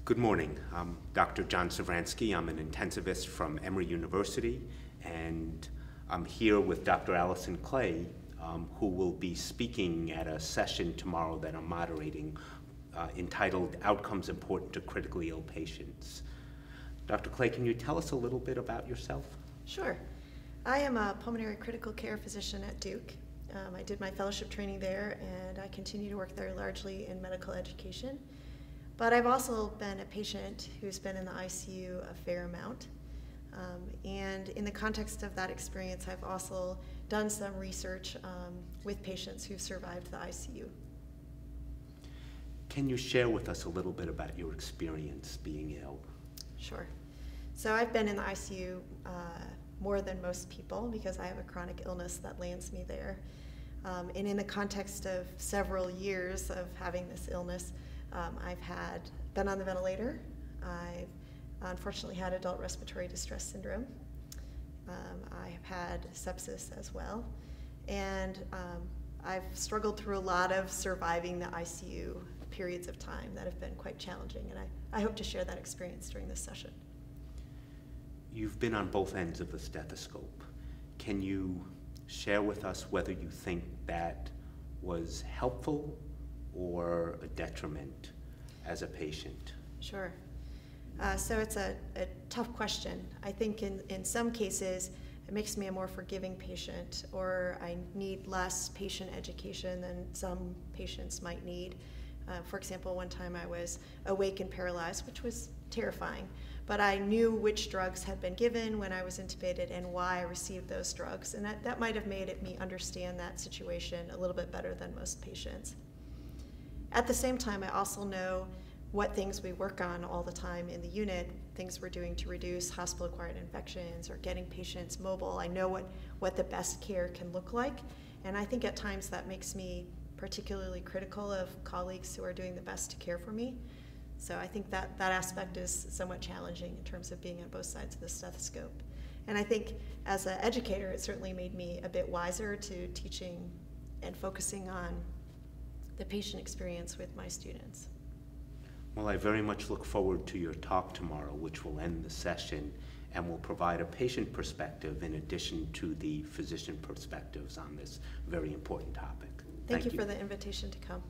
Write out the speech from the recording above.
Good morning. I'm Dr. John Savransky. I'm an intensivist from Emory University, and I'm here with Dr. Alison Clay, who will be speaking at a session tomorrow that I'm moderating entitled Outcomes Important to Critically Ill Patients. Dr. Clay, can you tell us a little bit about yourself? Sure. I am a pulmonary critical care physician at Duke. I did my fellowship training there, and I continue to work there largely in medical education. But I've also been a patient who's been in the ICU a fair amount. And in the context of that experience, I've also done some research with patients who've survived the ICU. Can you share with us a little bit about your experience being ill? Sure. So I've been in the ICU more than most people because I have a chronic illness that lands me there. And in the context of several years of having this illness, I've been on the ventilator. I've unfortunately had adult respiratory distress syndrome. I have had sepsis as well. And I've struggled through a lot of surviving the ICU periods of time that have been quite challenging. And I hope to share that experience during this session. You've been on both ends of the stethoscope. Can you share with us whether you think that was helpful or a detriment as a patient? Sure. So it's a tough question. I think in some cases it makes me a more forgiving patient, or I need less patient education than some patients might need. For example, one time I was awake and paralyzed, which was terrifying, but I knew which drugs had been given when I was intubated and why I received those drugs, and that might have made me understand that situation a little bit better than most patients. At the same time, I also know what things we work on all the time in the unit, things we're doing to reduce hospital-acquired infections or getting patients mobile. I know what the best care can look like, and I think at times that makes me particularly critical of colleagues who are doing the best to care for me. So I think that aspect is somewhat challenging in terms of being on both sides of the stethoscope. And I think as an educator, it certainly made me a bit wiser to teaching and focusing on the patient experience with my students. Well, I very much look forward to your talk tomorrow, which will end the session and will provide a patient perspective in addition to the physician perspectives on this very important topic. Thank you for the invitation to come.